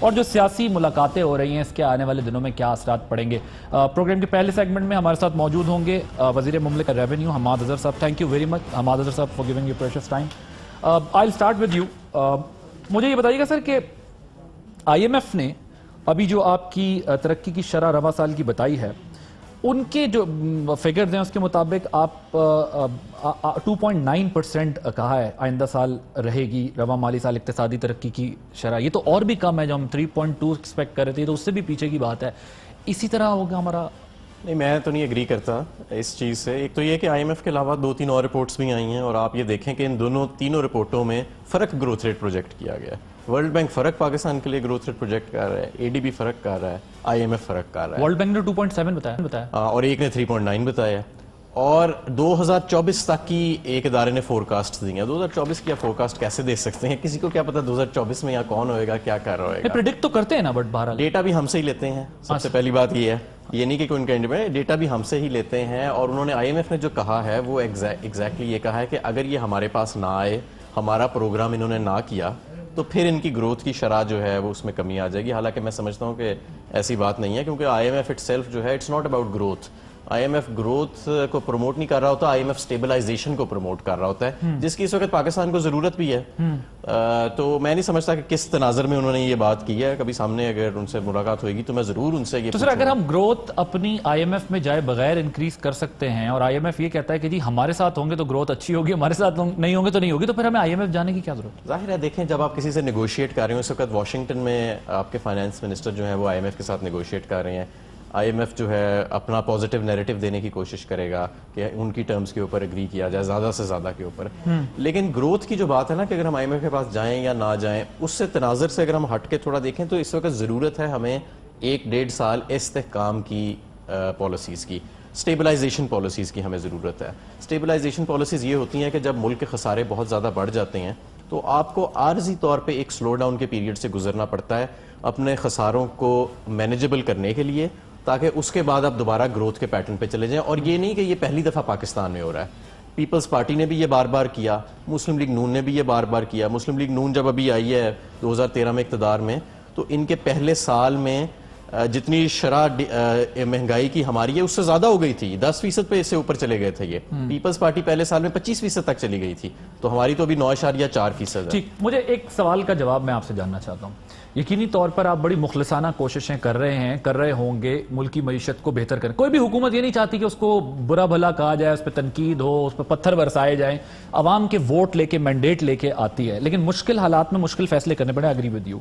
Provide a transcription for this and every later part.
اور جو سیاسی ملاقاتیں ہو رہی ہیں اس کے آنے والے دنوں میں کیا اثرات پڑیں گے. پروگرام کے پہلے سیگمنٹ میں ہمارے ساتھ موجود ہوں گے وزیر مملکت ریونیو حماد اظہر صاحب. Thank you very much Hammad Azhar صاحب for giving your precious time. I start with you. مجھے یہ بتائیے گا سر کہ آئی ایم ایف نے ابھی جو آپ کی ترقی کی شرح رواں سال کی بتائی ہے, ان کے جو فگرز ہیں اس کے مطابق آپ 2.9% کہا ہے آئندہ سال رہے گی رواں مالی سال اقتصادی ترقی کی شرح. یہ تو اور بھی کم ہے, جو ہم 3.2 ایکسپیکٹ کر رہے تھے, تو اس سے بھی پیچھے کی بات ہے. اسی طرح ہوگا ہمارا؟ نہیں, میں تو نہیں ایگری کرتا اس چیز سے. ایک تو یہ کہ آئی ایم ایف کے علاوہ 2-3 اور رپورٹس بھی آئی ہیں, اور آپ یہ دیکھیں کہ ان تینوں رپورٹوں میں فرق گروتھ ریٹ پروجیکٹ کیا گیا ہے. ورلڈ بینک فرق پاکستان کے لیے گروتھ ریٹ پروجیکٹ کر رہا ہے, اے ڈی بی فرق کر رہا ہے, آئی ایم ایف فرق کر رہا ہے. ورلڈ بینک نے 2.7 بتایا اور ایک نے 3.9 بتایا. اور 2024 تک کی ایک ادارے نے فورکاسٹ دی ہیں. 2024 کی فورکاسٹ کیسے دے سکتے ہیں؟ کسی کو کیا پتا 2024 میں یہاں کون ہوئے گا, کیا کر رہا ہوئے گا. پریڈکٹ تو کرتے ہیں نا, بٹ بہرحال ڈیٹا بھی ہم سے ہی لیتے ہیں. سب سے پہلی بات یہ ہے, یہ نہیں کہ کوئی ان کا انڈیپینڈنٹ, ڈیٹا بھی ہم سے ہی لیتے ہیں. اور انہوں نے آئی ایم ایف نے جو کہا ہے وہ ایگزیکٹلی یہ کہا ہے کہ اگر یہ ہمارے پاس نہ آئے, ہمارا پروگرام انہوں نے نہ کیا, تو پھر ان کی گروتھ کی شرح جو ہے وہ اس میں کمی آ جائے گی. حالانکہ میں سمجھتا ہوں کہ ایسی بات نہیں ہے, کیونکہ I M F it self جو ہے it's not about growth. I M F growth کو پروموٹ نہیں کر رہا ہوتا, آئی ایم ایف اسٹیبلائزیشن کو پروموٹ کر رہا ہوتا ہے, جس کی اس وقت پاکستان کو ضرورت بھی ہے. تو میں نہیں سمجھتا کہ کس تناظر میں انہوں نے یہ بات کی ہے. کبھی سامنے اگر ان سے ملاقات ہوئے گی تو میں ضرور ان سے یہ تو سر اگر ہم گروتھ اپنی آئی ایم ایف میں جائے بغیر انکریز کر سکتے ہیں, اور آئی ایم ایف یہ کہتا ہے کہ جی ہمارے ساتھ ہوں گے تو گروتھ اچھی ہوگی, ہمارے ساتھ نہیں ہوں گے تو نہیں ہوگی, تو پھر ہمیں آئی ایم ایف جانے کی کیا ضرورت؟ ظاہر ہے, دیکھیں جب آپ کسی سے نیگوشیٹ کر رہے ہیں, اس وقت واشنگٹن میں آپ کے فائنانس منسٹر جو ہیں وہ آئی ایم ایف کے ساتھ نیگوشیٹ کر رہے ہیں. آئی ایم ایف جو ہے اپنا پازیٹیو نیریٹو دینے کی کوشش کرے گا کہ ان کی ٹرمز کے اوپر اگری کیا جائے, زیادہ سے زیادہ کے اوپر. لیکن گروتھ کی جو بات ہے نا, کہ اگر ہم آئی ایم ایف کے پاس جائیں یا نہ جائیں, اس سے تناظر سے اگر ہم ہٹ کے تھوڑا دیکھیں تو اس وقت ضرورت ہے ہمیں 1-1.5 سال استحکام کی پالیسیز کی, اسٹیبلائزیشن پالیسیز کی ہمیں ضرورت ہے. اسٹیبلائزیشن پالیسیز یہ ہوتی ہیں کہ جب ملک کے خسارے بہت زیادہ بڑھ جاتے ہیں تو آپ کو عارضی طور پہ ایک سلو ڈاؤن کے پیریڈ سے گزرنا پڑتا ہے اپنے خساروں کو مینیجبل کرنے کے لیے, تاکہ اس کے بعد آپ دوبارہ گروتھ کے پیٹرن پہ چلے جائیں. اور یہ نہیں کہ یہ پہلی دفعہ پاکستان میں ہو رہا ہے, پیپلز پارٹی نے بھی یہ بار بار کیا, مسلم لیگ نون نے بھی یہ بار بار کیا. مسلم لیگ نون جب ابھی آئی ہے 2013 میں اقتدار میں, تو ان کے پہلے سال میں جتنی شرح مہنگائی کی ہماری ہے اس سے زیادہ ہو گئی تھی, 10% پہ اس سے اوپر چلے گئے تھے. یہ پیپلز پارٹی پہلے سال میں 25% تک چلی گئی تھی, تو ہماری تو ابھی 9.4% ہے. ٹھیک, مجھے ایک سوال کا جواب میں آپ سے جاننا چاہتا ہوں. یقینی طور پر آپ بڑی مخلصانہ کوششیں کر رہے ہوں گے ملک کی معیشت کو بہتر کریں. کوئی بھی حکومت یہ نہیں چاہتی کہ اس کو برا بھلا کہا جائے, اس پہ تنقید ہو, اس پہ پتھر برسائے جائیں. عوام کے ووٹ لے کے, مینڈیٹ لے کے آتی ہے, لیکن مشکل حالات میں مشکل فیصلے کرنے پڑے. Agree with you.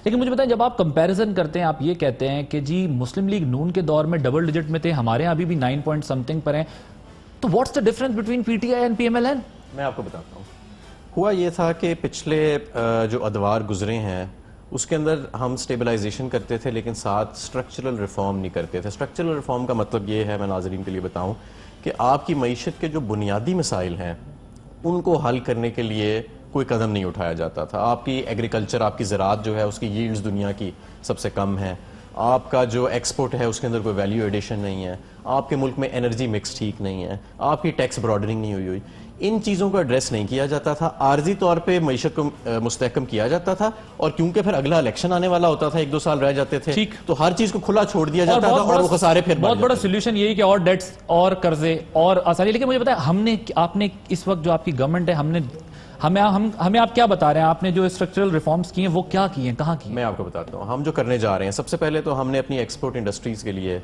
لیکن مجھے بتائیں, جب آپ کمپیریزن کرتے ہیں, آپ یہ کہتے ہیں کہ جی مسلم لیگ نون کے دور میں ڈبل ڈیجٹ میں تھے, ہمارے یہاں ابھی بھی 9 پوائنٹ سمتنگ پر ہیں, تو what's the difference between P T I and P M L N? میں آپ کو بتاتا ہوں. ہوا یہ تھا کہ پچھلے جو ادوار گزرے ہیں اس کے اندر ہم سٹیبلائزیشن کرتے تھے, لیکن ساتھ سٹرکچرل ریفارم نہیں کرتے تھے. سٹرکچرل ریفارم کا مطلب یہ ہے, میں ناظرین کے لیے بتاؤں, کہ آپ کی معیشت کے جو بنیادی مسائل ہیں ان کو حل کرنے کے لیے کوئی قدم نہیں اٹھایا جاتا تھا. آپ کی ایگریکلچر, آپ کی زراعت جو ہے اس کی ییلڈز دنیا کی سب سے کم ہیں. آپ کا جو ایکسپورٹ ہے اس کے اندر کوئی ویلیو ایڈیشن نہیں ہے. آپ کے ملک میں انرجی مکس ٹھیک نہیں ہے. آپ کی ٹیکس براڈرنگ نہیں ہوئی. ان چیزوں کو ایڈریس نہیں کیا جاتا تھا. عارضی طور پہ معیشت کو مستحکم کیا جاتا تھا, اور کیونکہ پھر اگلا الیکشن آنے والا ہوتا تھا, 1-2 سال رہ جاتے تھے, تو ہر چیز کو کھلا چھوڑ دیا جاتا تھا اور وہ خسارے پھر بہت بڑا سولوشن یہی کہ اور ڈیٹس اور قرضے اور آسانی. لیکن مجھے بتائیں, آپ نے اس وقت جو آپ کی گورنمنٹ ہے, ہمیں آپ کیا بتا رہے ہیں, آپ نے جو اسٹرکچرل ریفارمز کی ہیں وہ کیا کی ہیں, کہاں کی ہیں؟ میں آپ کو بتاتا ہوں. ہم جو کرنے جا رہے ہیں, سب سے پہلے تو ہم نے اپنی ایکسپورٹ انڈسٹریز کے لیے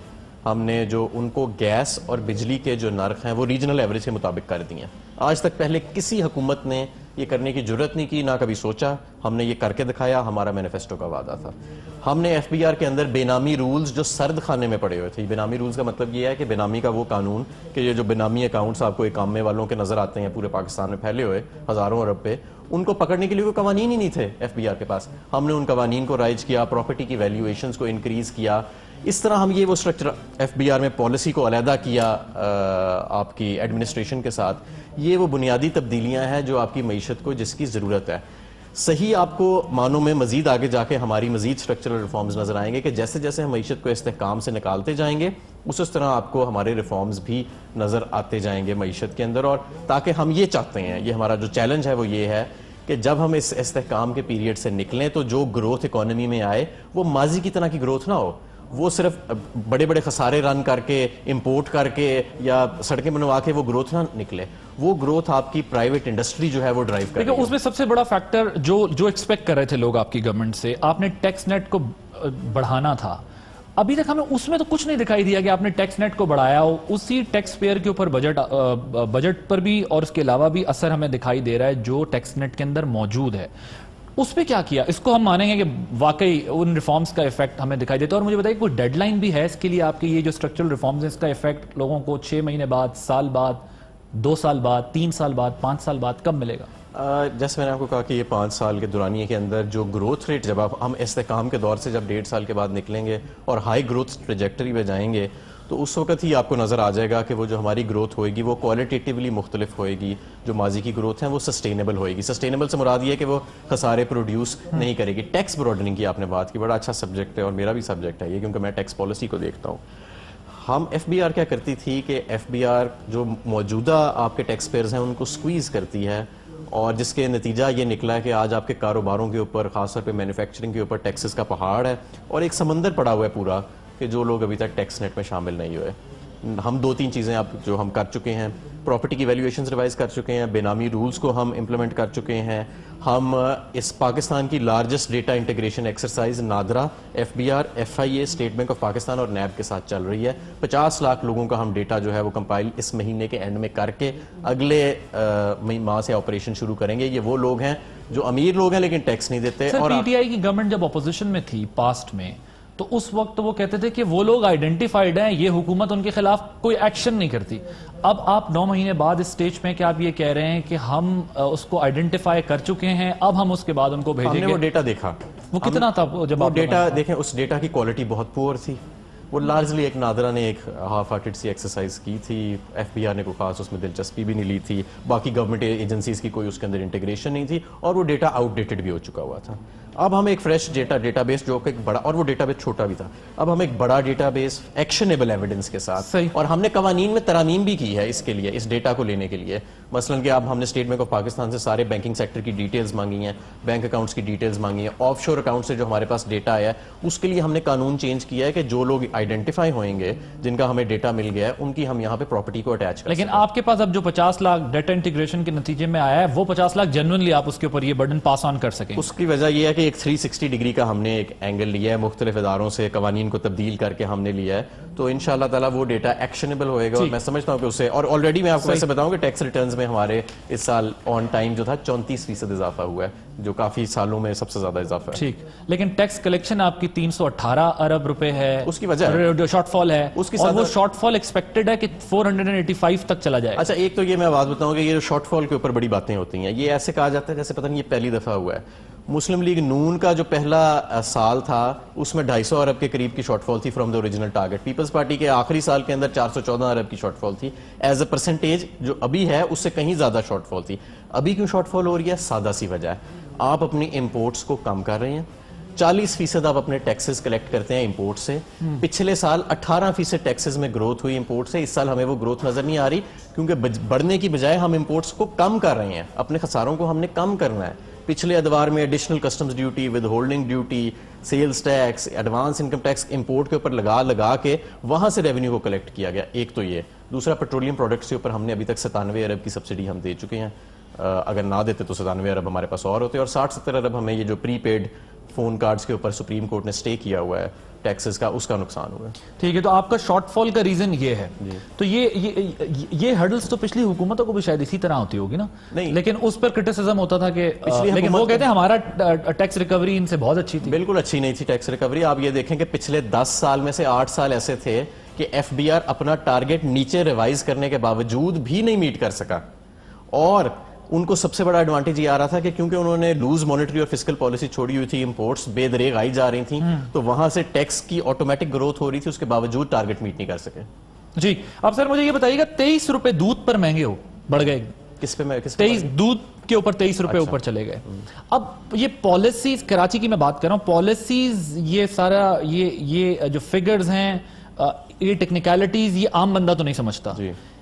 ہم نے جو ان کو گیس اور بجلی کے جو نرخ ہیں وہ ریجنل ایوریج کے مطابق کر دی ہیں. آج تک پہلے کسی حکومت نے یہ کرنے کی جرت نہیں کی, نہ کبھی سوچا. ہم نے یہ کر کے دکھایا, ہمارا مینیفیسٹو کا وعدہ تھا. ہم نے ایف بی آر کے اندر بے نامی رولز جو سرد خانے میں پڑے ہوئے تھے, بے نامی رولز کا مطلب یہ ہے کہ بے نامی کا وہ قانون کہ یہ جو بے نامی اکاؤنٹس آپ کو اکامے والوں کے نظر آتے ہیں پورے پاکستان میں پھیلے ہوئے ہزاروں ارب پہ, ان کو پکڑنے کے لیے کوئی قوانین ہی نہیں تھے ایف بی آر کے پاس. ہم نے ان قوانین کو رائج کیا, پراپرٹی کی ویلیویشنز کو انکریز کیا. اس طرح ہم یہ وہ اسٹرکچر ایف بی آر میں پالیسی کو علیحدہ کیا آپ کی ایڈمنسٹریشن کے ساتھ. یہ وہ بنیادی تبدیلیاں ہیں جو آپ کی معیشت کو جس کی ضرورت ہے. صحیح آپ کو معنوں میں مزید آگے جا کے ہماری مزید اسٹرکچرل ریفارمز نظر آئیں گے کہ جیسے جیسے ہم معیشت کو استحکام سے نکالتے جائیں گے اس طرح آپ کو ہمارے ریفارمز بھی نظر آتے جائیں گے معیشت کے اندر. اور تاکہ ہم یہ چاہتے ہیں, یہ ہمارا جو چیلنج ہے وہ یہ ہے کہ جب ہم اس استحکام کے پیریڈ سے نکلیں تو جو گروتھ اکانومی میں آئے وہ ماضی کی طرح کی گروتھ نہ ہو, وہ صرف بڑے بڑے خسارے رن کر کے امپورٹ کر کے یا سڑکیں بنوا کے وہ گروتھ نہ نکلے, وہ گروتھ آپ کی پرائیویٹ انڈسٹری جو ہے وہ ڈرائیو کر رہی ہے. اس میں سب سے بڑا فیکٹر جو ایکسپیکٹ کر رہے تھے لوگ آپ کی گورنمنٹ سے, آپ نے ٹیکس نیٹ کو بڑھانا تھا, ابھی تک ہمیں اس میں تو کچھ نہیں دکھائی دیا کہ آپ نے ٹیکس نیٹ کو بڑھایا ہو. اسی ٹیکس پیئر کے اوپر بجٹ پر بھی اور اس کے علاوہ بھی اثر ہمیں دکھائی دے رہا ہے جو ٹیکس نیٹ کے اندر موجود ہے. اس پہ کیا کیا؟ اس کو ہم مانیں گے کہ واقعی ان ریفارمز کا ایفیکٹ ہمیں دکھائی دیتا ہے. اور مجھے بتائیے کوئی ڈیڈ لائن بھی ہے اس کے لیے آپ کے یہ جو اسٹرکچرل ریفارمز ہیں اس کا ایفیکٹ لوگوں کو 6 مہینے بعد, سال بعد, 2 سال بعد, 3 سال بعد, 5 سال بعد کب ملے گا؟ جیسے میں نے آپ کو کہا کہ یہ 5 سال کے دورانیے کے اندر جو گروتھ ریٹ جب ہم استحکام کے دور سے جب 1.5 سال کے بعد نکلیں گے اور ہائی گروتھ ٹریجیکٹری پہ جائیں گے تو اس وقت ہی آپ کو نظر آ جائے گا کہ وہ جو ہماری گروتھ ہوئے گی وہ کوالٹیٹیولی مختلف ہوئے گی. جو ماضی کی گروتھ ہے وہ سسٹینیبل ہوئے گی. سسٹینیبل سے مراد یہ ہے کہ وہ خسارے پروڈیوس نہیں کرے گی. ٹیکس براڈننگ کی آپ نے بات کی, بڑا اچھا سبجیکٹ ہے اور میرا بھی سبجیکٹ ہے یہ, کیونکہ میں ٹیکس پالیسی کو دیکھتا ہوں. ہم ایف بی آر کیا کرتی تھی کہ ایف بی آر جو موجودہ آپ کے ٹیکس پیئرز ہیں ان کو سکویز کرتی ہے, اور جس کے نتیجہ یہ نکلا ہے کہ آج آپ کے کاروباروں کے اوپر, خاص طور پہ مینوفیکچرنگ کے اوپر ٹیکسز کا پہاڑ ہے اور ایک سمندر پڑا ہوا ہے پورا کہ جو لوگ ابھی تک ٹیکس نیٹ میں شامل نہیں ہوئے. ہم 2-3 چیزیں اب جو ہم کر چکے ہیں, پراپرٹی کی ویلیویشنز ریوائز کر چکے ہیں, بے نامی رولز کو ہم امپلیمنٹ کر چکے ہیں. ہم اس پاکستان کی largest data integration exercise NADRA F B R, F I A, State Bank of Pakistan اور نیب کے ساتھ چل رہی ہے. 50 لاکھ لوگوں کا ہم ڈیٹا جو ہے وہ کمپائل اس مہینے کے اینڈ میں کر کے اگلے ماہ سے آپریشن شروع کریں گے. یہ وہ لوگ ہیں جو امیر لوگ ہیں لیکن ٹیکس نہیں دیتے. اور پی ٹی آئی کی گورنمنٹ جب اپوزیشن میں تھی پاسٹ میں تو اس وقت وہ کہتے تھے کہ وہ لوگ آئیڈینٹیفائیڈ ہیں, یہ حکومت ان کے خلاف کوئی ایکشن نہیں کرتی. اب آپ 9 مہینے بعد اس سٹیج میں کہ آپ یہ کہہ رہے ہیں کہ ہم اس کو آئیڈینٹیفائی کر چکے ہیں, اب ہم اس کے بعد ان کو بھیجیں گے. ہم نے وہ ڈیٹا دیکھا, وہ کتنا تھا جب آپ ڈیٹا دیکھیں, اس ڈیٹا کی کوالٹی بہت پور تھی. وہ لارجلی ایک نادرا نے ایک ہاف ہارٹڈ سی ایکسرسائز کی تھی. ایف بی آر نے کوئی خاص اس میں دلچسپی بھی نہیں لی تھی. باقی گورنمنٹ ایجنسیز کی کوئی اس کے اندر انٹیگریشن نہیں تھی اور وہ ڈیٹا آؤٹ ڈیٹڈ بھی ہو چکا ہوا تھا. اب ہم ایک فریش ڈیٹا بیس جو کہ ایک بڑا, اور وہ ڈیٹا بیس چھوٹا بھی تھا, اب ہم ایک بڑا ڈیٹا بیس ایکشنیبل ایویڈنس کے ساتھ, اور ہم نے قوانین میں ترامیم بھی کی ہے اس کے لیے, اس ڈیٹا کو لینے کے لیے. مثلاً کہ اب ہم نے اسٹیٹ بینک آف پاکستان سے سارے بینکنگ سیکٹر کی ڈیٹیلز مانگی ہیں, بینک اکاؤنٹس کی ڈیٹیلز مانگی ہیں. آف شور اکاؤنٹ سے جو ہمارے پاس ڈیٹا آیا ہے اس کے لیے ہم نے قانون چینج کیا ہے کہ جو لوگ آئیڈینٹیفائی ہوئیں گے جن کا ہمیں ڈیٹا مل گیا ہے ان کی ہم یہاں پہ پراپرٹی کو اٹیچ کریں. لیکن آپ کے پاس اب جو 50 لاکھ ڈیٹا انٹیگریشن کے نتیجے میں آیا ہے وہ 50 لاکھ جنوینلی آپ اس کے اوپر یہ برڈن پاس آن کر سکیں. اس کی وجہ یہ ہے کہ ایک 360 ڈگری کا ہم نے ایک اینگل لیا ہے, مختلف اداروں سے قوانین کو تبدیل کر کے ہم نے لیا ہے. تو انشاءاللہ تعالیٰ وہ ڈیٹا ایکشنیبل ہوئے گا اور میں سمجھتا ہوں کہ اسے, اور آلریڈی میں آپ کو ایسے بتاؤں کہ ٹیکس ریٹرنز میں ہمارے اس سال آن ٹائم جو تھا 34% اضافہ ہوا ہے, جو کافی سالوں میں سب سے زیادہ اضافہ ہے. ٹھیک, لیکن ٹیکس کلیکشن آپ کی 318 ارب روپے ہے, اس کی وجہ جو شارٹ فال ہے, اس کی اور وہ شارٹ فال ایکسپیکٹڈ ہے کہ 485 تک چلا جائے. اچھا, ایک تو یہ میں بات بتاؤں کہ یہ جو شارٹ فال کے اوپر بڑی باتیں ہوتی ہیں, یہ ایسے کہا جاتا ہے جیسے پتہ نہیں یہ پہلی دفعہ ہوا ہے. مسلم لیگ نون کا جو پہلا سال تھا اس میں 250 ارب کے قریب کی شارٹ فال تھی from the original target. Peoples Party کے آخری سال کے اندر 414 ارب کی شارٹ فال تھی. ایز اے پرسنٹیج جو ابھی ہے اس سے کہیں زیادہ شارٹ فال تھی. ابھی کیوں شارٹ فال ہو رہی ہے؟ سادہ سی وجہ ہے, آپ اپنی امپورٹس کو کم کر رہے ہیں. 40% آپ اپنے ٹیکسز کلیکٹ کرتے ہیں امپورٹ سے. پچھلے سال 18% ٹیکسز میں گروتھ ہوئی امپورٹ سے. اس سال ہمیں وہ گروتھ نظر نہیں آ رہی کیونکہ بڑھنے کی بجائے ہم امپورٹس کو کم کر رہے ہیں. اپنے خساروں کو ہم نے کم کرنا ہے. پچھلے ادوار میں additional customs duty, withholding duty, sales tax, advance income tax import کے اوپر لگا کے وہاں سے ریونیو کو کلیکٹ کیا گیا. ایک تو یہ. دوسرا, پیٹرولیم پروڈکٹس کے اوپر ہم نے ابھی تک 97 ارب کی سبسڈی ہم دے چکے ہیں. اگر نہ دیتے تو 97 ارب ہمارے پاس اور ہوتے, اور 60-70 ارب ہمیں یہ جو پری پیڈ فون کارڈز کے اوپر سپریم کورٹ نے سٹے کیا ہوا ہے ٹیکسز کا, اس کا نقصان ہوا ہے. ٹھیک ہے, تو آپ کا شارٹ فال کا ریزن یہ ہے. تو یہ ہرڈلز تو پچھلی حکومتوں کو بھی شاید اسی طرح ہوتی ہوگی نا, لیکن اس پر کرٹیسزم ہوتا تھا کہ لیکن وہ کہتے ہیں ہمارا ٹیکس ریکوری ان سے بہت اچھی تھی. بالکل اچھی نہیں تھی ٹیکس ریکوری. آپ یہ دیکھیں کہ پچھلے 10 سال میں سے 8 سال ایسے تھے کہ ایف بی آر اپنا ٹارگٹ نیچے ریوائز کرنے کے باوجود بھی نہیں میٹ کر سکا. اور ان کو سب سے بڑا ایڈوانٹیج یہ آ رہا تھا کہ کیونکہ انہوں نے لوز مانیٹری اور فسکل پالیسی چھوڑی ہوئی تھی, امپورٹس بے دریغ آئی جا رہی تھیں, تو وہاں سے ٹیکس کی آٹومیٹک گروتھ ہو رہی تھی, اس کے باوجود ٹارگٹ میٹ نہیں کر سکے. جی, اب سر مجھے یہ بتائیے گا 23 روپے دودھ پر مہنگے بڑھ گئے. کس پہ 23 دودھ کے اوپر 23 روپے اوپر چلے گئے. اب یہ پالیسیز, کراچی کی میں بات کر رہا ہوں, پالیسیز یہ سارا یہ جو فگرز ہیں, یہ ٹیکنیکلٹیز, یہ عام بندہ تو نہیں سمجھتا.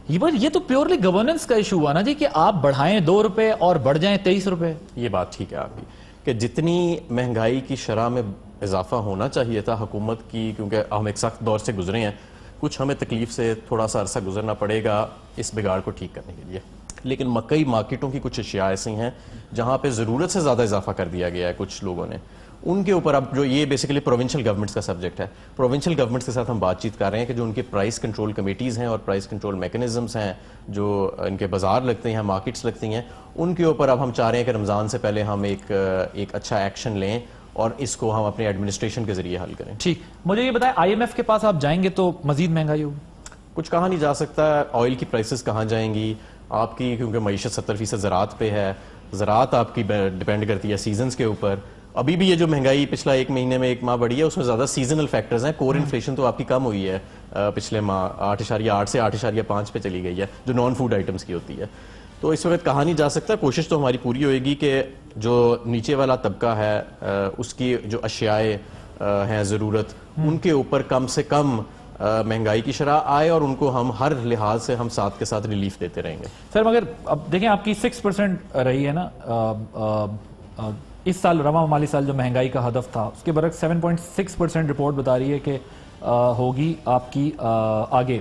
یہ تو پیورلی گورننس کا ایشو ہوا نا جی کہ آپ بڑھائیں 2 روپے اور بڑھ جائیں 23 روپے. یہ بات ٹھیک ہے آپ کی کہ جتنی مہنگائی کی شرح میں اضافہ ہونا چاہیے تھا حکومت کی، کیونکہ ہم ایک سخت دور سے گزرے ہیں، کچھ ہمیں تکلیف سے تھوڑا سا عرصہ گزرنا پڑے گا اس بگاڑ کو ٹھیک کرنے کے لیے، لیکن کئی مارکیٹوں کی کچھ اشیاء ایسی ہیں جہاں پہ ضرورت سے زیادہ اضافہ کر دیا گیا ہے کچھ لوگوں نے، ان کے اوپر اب جو یہ بیسیکلی پروونشل گورنمنٹس کا سبجیکٹ ہے، پروونشل گورنمنٹس کے ساتھ ہم بات چیت کر رہے ہیں کہ جو ان کے پرائس کنٹرول کمیٹیز ہیں اور پرائس کنٹرول میکنزمز ہیں، جو ان کے بازار لگتے ہیں، مارکیٹس لگتی ہیں، ان کے اوپر اب ہم چاہ رہے ہیں کہ رمضان سے پہلے ہم ایک اچھا ایکشن لیں اور اس کو ہم اپنے ایڈمنسٹریشن کے ذریعے حل کریں. ٹھیک، مجھے یہ بتائیں IMF کے پاس آپ جائیں گے تو مزید مہنگائی ہوگی؟ کچھ کہا نہیں جا سکتا، آئل کی پرائسز کہاں جائیں گی آپ کی، کیونکہ معیشت 70% زراعت پہ ہے، زراعت آپ کی ڈیپینڈ کرتی ہے سیزنز کے اوپر. ابھی بھی یہ جو مہنگائی پچھلا 1 مہینے میں 1 ماہ بڑھی ہے اس میں زیادہ سیزنل فیکٹرز ہیں. کور انفلیشن تو آپ کی کم ہوئی ہے پچھلے ماہ 8.8 سے 8.5 پہ چلی گئی ہے جو نان فوڈ آئٹمس کی ہوتی ہے. تو اس وقت کہا نہیں جا سکتا، کوشش تو ہماری پوری ہوئے گی کہ جو نیچے والا طبقہ ہے اس کی جو اشیاء ہیں ضرورت ان کے اوپر کم سے کم مہنگائی کی شرح آئے اور ان کو ہم ہر لحاظ سے ہم ساتھ کے ساتھ ریلیف دیتے رہیں گے. سر مگر اب دیکھیں آپ کی 6% رہی ہے نا اس سال، رواں مالی سال جو مہنگائی کا ہدف تھا اس کے برعکس 7.6% رپورٹ بتا رہی ہے کہ ہوگی آپ کی آگے.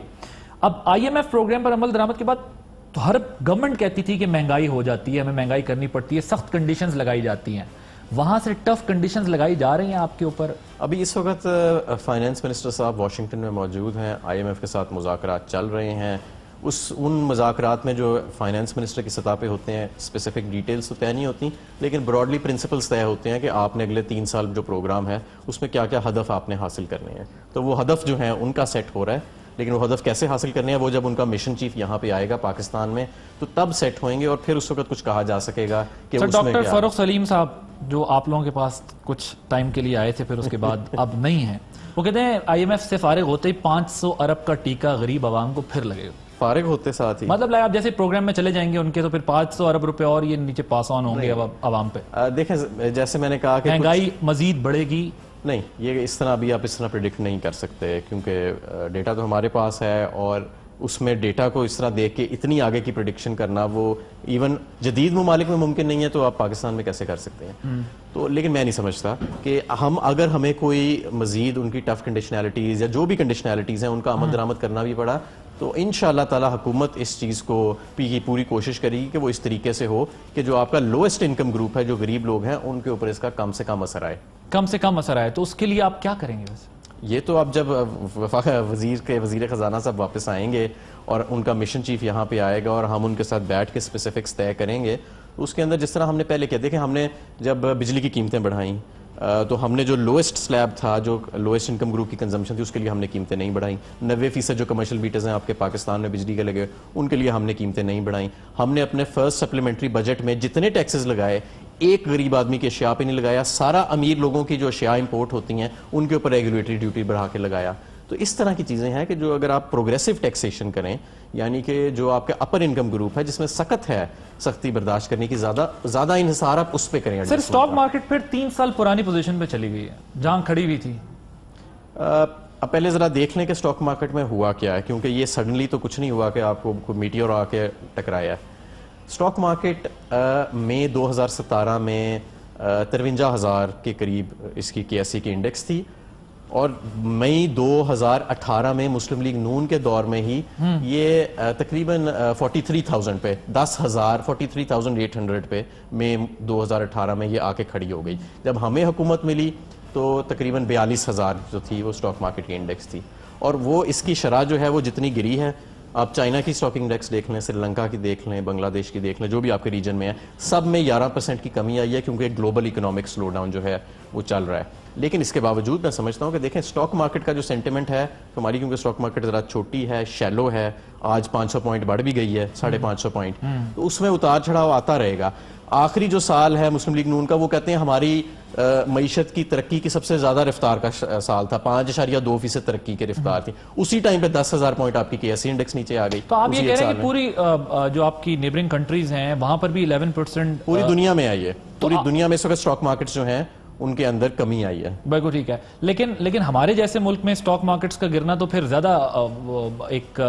اب IMF پروگرام پر عمل درآمد کے بعد تو ہر گورنمنٹ کہتی تھی کہ مہنگائی ہو جاتی ہے، ہمیں مہنگائی کرنی پڑتی ہے، سخت کنڈیشنز لگائی جاتی ہیں، وہاں سے ٹف کنڈیشنز لگائی جا رہی ہیں آپ کے اوپر؟ ابھی اس وقت فائنانس منسٹر صاحب واشنگٹن میں موجود ہیں، IMF کے ساتھ مذاکرات چل رہے ہیں. ان مذاکرات میں جو فائنانس منسٹر کی سطح پہ ہوتے ہیں اسپیسیفک ڈیٹیلز تو طے نہیں ہوتی، لیکن براڈلی پرنسپلز طے ہوتے ہیں کہ آپ نے اگلے 3 سال جو پروگرام ہے اس میں کیا کیا ہدف آپ نے حاصل کرنے ہیں. تو وہ ہدف جو ہیں ان کا سیٹ ہو رہا ہے، لیکن وہ ہدف کیسے حاصل کرنے ہیں وہ جب ان کا مشن چیف یہاں پہ آئے گا پاکستان میں تو تب سیٹ ہوئیں گے اور پھر اس وقت کچھ کہا جا سکے گا کہ سر ڈاکٹر فاروق سلیم صاحب جو آپ لوگوں کے پاس کچھ ٹائم کے لیے آئے تھے پھر اس کے بعد اب نہیں ہیں، وہ کہتے ہیں IMF سے فارغ ہوتے ہی 500 ارب کا ٹیکہ غریب عوام کو پھر لگے گا. فارغ ہوتے ساتھ ہی مطلب آپ جیسے پروگرام میں چلے جائیں گے ان کے تو پھر 500 ارب روپے اور یہ نیچے پاس آن ہوں گے عوام پہ. دیکھیں جیسے میں نے کہا کہ مہنگائی مزید بڑھے گی. نہیں، یہ اس طرح بھی آپ اس طرح پریڈکٹ نہیں کر سکتے کیونکہ ڈیٹا تو ہمارے پاس ہے اور اس میں ڈیٹا کو اس طرح دیکھ کے اتنی آگے کی پریڈکشن کرنا وہ ایون جدید ممالک میں ممکن نہیں ہے تو آپ پاکستان میں کیسے کر سکتے ہیں. تو لیکن میں نہیں سمجھتا کہ اگر ہمیں کوئی مزید ان کی ٹف کنڈیشنالٹیز یا جو بھی کنڈیشنالٹیز ہیں ان کا عمل درآمد کرنا بھی پڑا تو انشاءاللہ تعالی حکومت اس چیز کو پوری کوشش کرے گی کہ وہ اس طریقے سے ہو کہ جو آپ کا لوئسٹ انکم گروپ ہے، جو غریب لوگ ہیں، ان کے اوپر اس کا کم سے کم اثر آئے. کم سے کم اثر آئے تو اس کے لیے آپ کیا کریں گے ویسے؟ یہ تو اب جب وزیر خزانہ صاحب واپس آئیں گے اور ان کا مشن چیف یہاں پہ آئے گا اور ہم ان کے ساتھ بیٹھ کے اسپیسیفکس طے کریں گے. اس کے اندر جس طرح ہم نے پہلے کیا دیکھیں، ہم نے جب بجلی کی قیمتیں بڑھائیں تو ہم نے جو لوئسٹ سلیب تھا، جو لوئسٹ انکم گروپ کی کنزمپشن تھی، اس کے لیے ہم نے قیمتیں نہیں بڑھائیں. 90% جو کمرشل میٹرز ہیں آپ کے پاکستان میں بجلی کے لگے ان کے لیے ہم نے قیمتیں نہیں بڑھائیں. ہم نے اپنے فرسٹ سپلیمنٹری بجٹ میں جتنے ٹیکسز لگائے ایک غریب آدمی کے اشیاء پہ نہیں لگایا، سارا امیر لوگوں کی جو اشیاء امپورٹ ہوتی ہیں ان کے اوپر ریگولیٹری ڈیوٹی بڑھا کے لگایا. تو اس طرح کی چیزیں ہیں کہ جو اگر آپ پروگریسو ٹیکسیشن کریں، یعنی کہ جو آپ کا اپر انکم گروپ ہے جس میں سخت ہے سختی برداشت کرنے کی، زیادہ انحصار آپ اس پہ کریں. سر اسٹاک مارکیٹ پھر 3 سال پرانی پوزیشن پہ چلی گئی ہے جہاں کھڑی ہوئی تھی. اب پہلے ذرا دیکھ لیں کہ اسٹاک مارکیٹ میں ہوا کیا ہے، کیونکہ یہ سڈنلی تو کچھ نہیں ہوا کہ آپ کو میٹیور آ کے ٹکرایا ہے. اسٹاک مارکیٹ مئی 2017 میں 53,000 کے قریب اس کی KSE کی انڈیکس تھی اور مئی 2018 میں مسلم لیگ نون کے دور میں ہی یہ تقریباً 43,000 پہ 43,800 پہ مئی 2018 میں یہ آ کے کھڑی ہو گئی. جب ہمیں حکومت ملی تو تقریباً 42,000 جو تھی وہ اسٹاک مارکیٹ کی انڈیکس تھی اور وہ اس کی شرح جو ہے وہ جتنی گری ہے. آپ چائنا کی اسٹاک انڈیکس دیکھ لیں، سری لنکا کی دیکھ لیں، بنگلہ دیش کی دیکھ لیں، جو بھی آپ کے ریجن میں ہے، سب میں 11% کی کمی آئی ہے کیونکہ گلوبل اکنامک سلو ڈاؤن جو ہے وہ چل رہا ہے. لیکن اس کے باوجود میں سمجھتا ہوں کہ دیکھیں اسٹاک مارکیٹ کا جو سینٹیمنٹ ہے ہماری، کیونکہ اسٹاک مارکیٹ ذرا چھوٹی ہے، شیلو ہے، آج 500 پوائنٹ بڑھ بھی گئی ہے، 550 پوائنٹ، تو اس میں اتار چڑھاؤ آتا رہے گا. آخری جو سال ہے مسلم لیگ نون کا وہ کہتے ہیں ہماری معیشت کی ترقی کی سب سے زیادہ رفتار کا سال تھا، 5.2% ترقی کی رفتار تھی. اسی ٹائم پہ 10,000 پوائنٹ آپ کی KSE انڈیکس نیچے آ گئی. تو آپ یہ کہہ رہے ہیں کہ پوری جو آپ کی نیبرنگ کنٹریز ہیں وہاں پر بھی 11% پوری دنیا میں آئی ہے. پوری دنیا میں اس وقت اسٹاک مارکیٹس جو ہیں ان کے اندر کمی آئی ہے. بالکل ٹھیک ہے. لیکن ہمارے جیسے ملک میں اسٹاک مارکیٹس کا گرنا تو پھر زیادہ ایک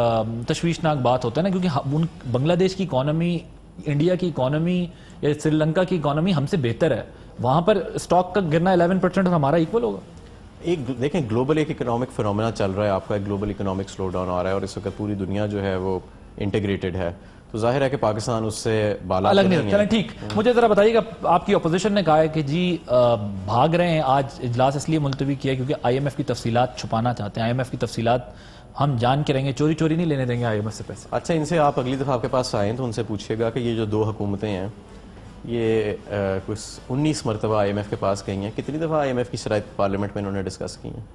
تشویشناک بات ہوتا ہے نا, کیونکہ بنگلہ دیش کی اکانومی, انڈیا کی اکانومی یا سری لنکا کی اکانومی ہم سے بہتر ہے, وہاں پر اسٹاک کا گرنا 11% اور ہمارا ایکول ہوگا. ایک دیکھیں گلوبل ایک اکنامک فنومینا چل رہا ہے, آپ کا ایک گلوبل اکنامک سلو ڈاؤن آ رہا ہے, اور اس وقت پوری دنیا جو ہے وہ انٹیگریٹڈ ہے, تو ظاہر ہے کہ پاکستان اس سے بالا الگ نہیں. چلیں ٹھیک, مجھے ذرا بتائیے گا, آپ کی اپوزیشن نے کہا ہے کہ جی بھاگ رہے ہیں, آج اجلاس اس لیے ملتوی کیا کیونکہ آئی ایم ایف کی تفصیلات چھپانا چاہتے ہیں, آئی ایم ایف کی تفصیلات ہم جان کے رہیں گے, چوری چوری نہیں لینے دیں گے آئی ایم ایف سے پیسے. اچھا, ان سے آپ اگلی دفعہ آپ کے پاس آئیں تو ان سے پوچھیے گا کہ یہ جو 2 حکومتیں ہیں یہ کچھ 19 مرتبہ آئی ایم ایف کے پاس گئی ہیں, کتنی دفعہ آئی ایم ایف کی شرائط پارلیمنٹ میں انہوں نے ڈسکس کی ہیں؟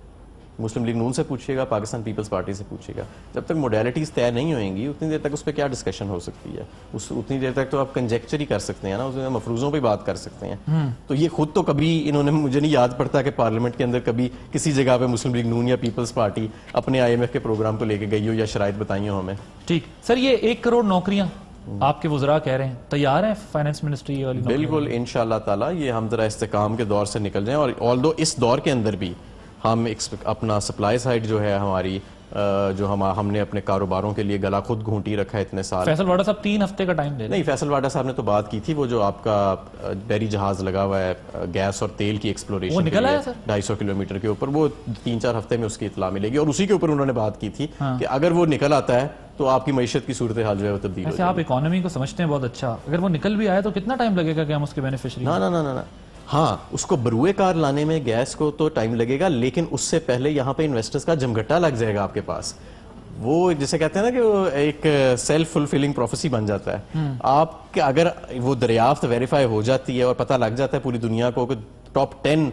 مسلم لیگ نون سے پوچھیے گا, پاکستان پیپلز پارٹی سے پوچھیے گا. جب تک موڈیلٹیز طے نہیں ہوئیں گی اتنی دیر تک اس پہ کیا ڈسکشن ہو سکتی ہے, اتنی دیر تک تو آپ کنجیکچر ہی کر سکتے ہیں نا, اس میں مفروضوں پہ بات کر سکتے ہیں. تو یہ خود تو کبھی انہوں نے, مجھے نہیں یاد پڑتا کہ پارلیمنٹ کے اندر کبھی کسی جگہ پہ مسلم لیگ نون یا پیپلز پارٹی اپنے آئی ایم ایف کے پروگرام کو لے کے گئی ہو یا شرائط بتائی ہو ہمیں. ٹھیک سر, یہ 1 کروڑ نوکریاں آپ کے وزراء کہہ رہے ہیں, تیار ہیں فائنانس منسٹری والی؟ بالکل انشاءاللہ تعالی یہ ہم ذرا استحکام کے دور سے نکل جائیں, اور آلدو اس دور کے اندر بھی ہم اپنا سپلائی سائڈ جو ہے ہماری, جو ہم نے اپنے کاروباروں کے لیے گلا خود گھونٹی رکھا ہے اتنے سال. فیصل واڈا صاحب 3 ہفتے کا ٹائم دے رہے ہیں. نہیں, فیصل واڈا صاحب نے تو بات کی تھی, وہ جو آپ کا بحری جہاز لگا ہوا ہے گیس اور تیل کی ایکسپلوریشن, وہ نکل آیا سر 250 کلومیٹر کے اوپر, وہ 3-4 ہفتے میں اس کی اطلاع ملے گی, اور اسی کے اوپر انہوں نے بات کی تھی کہ اگر وہ نکل آتا ہے تو آپ کی معیشت کی صورتحال جو ہے وہ تبدیل ہو جائے گی. آپ اکانومی کو سمجھتے ہیں بہت اچھا, اگر وہ نکل بھی آیا تو کتنا ٹائم لگے گا کہ ہم اس کے بینیفیشری؟ نہ, ہاں اس کو بروئے کار لانے میں گیس کو تو ٹائم لگے گا, لیکن اس سے پہلے یہاں پہ انویسٹرز کا جمگٹا لگ جائے گا آپ کے پاس. وہ جسے کہتے ہیں نا کہ وہ ایک سیلف فلفلنگ پروفیسی بن جاتا ہے. آپ کے اگر وہ دریافت ویریفائی ہو جاتی ہے اور پتہ لگ جاتا ہے پوری دنیا کو کہ ٹاپ 10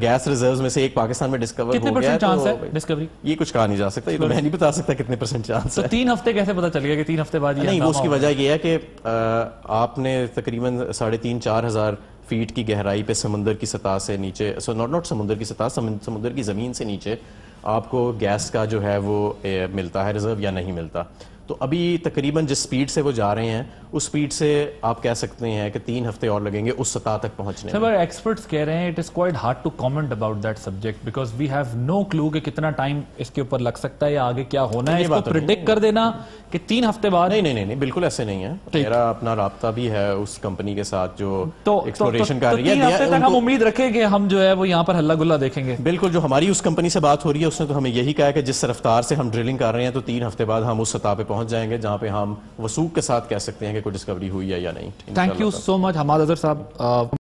گیس ریزروز میں سے ایک پاکستان میں ڈسکور ہو گیا ہے, چانس ہے ڈسکوری؟ یہ کچھ کہا نہیں جا سکتا, یہ تو میں نہیں بتا سکتا کتنے % چانس ہے. تو 3 ہفتے کیسے پتا چل گیا کہ 3 ہفتے بعد یہ؟ نہیں, اس کی وجہ یہ ہے کہ آپ نے تقریباً 3,500-4 ہزار فیٹ کی گہرائی پہ سمندر کی سطح سے نیچے, ناٹ سمندر کی سطح, سمندر کی زمین سے نیچے آپ کو گیس کا جو ہے وہ ملتا ہے ریزرو یا نہیں ملتا. تو ابھی تقریباً جس سپیڈ سے وہ جا رہے ہیں اس سپیڈ سے آپ کہہ سکتے ہیں کہ 3 ہفتے اور لگیں گے اس سطح تک پہنچنے میں. سر ایکسپرٹس کہہ رہے ہیں it is quite hard to comment about that subject because we have no clue کہ کتنا ٹائم اس کے اوپر لگ سکتا ہے یا آگے کیا ہونا ہے. اس کو پریڈکٹ کر دینا کہ 3 ہفتے بعد, نہیں, بالکل ایسے نہیں ہے. میرا اپنا رابطہ بھی ہے اس کمپنی کے ساتھ جو ایکسپلوریشن کر رہی ہے. 3 ہفتے تک ہم امید رکھیں کہ ہم جو ہے وہ یہاں پر ہلا گلا دیکھیں گے. بالکل, جو ہماری اس کمپنی سے بات ہو رہی ہے اس نے تو ہمیں یہی کہا ہے کہ جس رفتار سے ہم ڈرلنگ کر رہے ہیں تو 3 ہفتے بعد ہم اس سطح پہ پہنچ جائیں گے جہاں پہ ہم وثوق کے ساتھ کہہ سکتے ہیں کہ کوئی ڈسکوری ہوئی ہے یا نہیں. تھینک یو سو مچ حماد اظہر صاحب.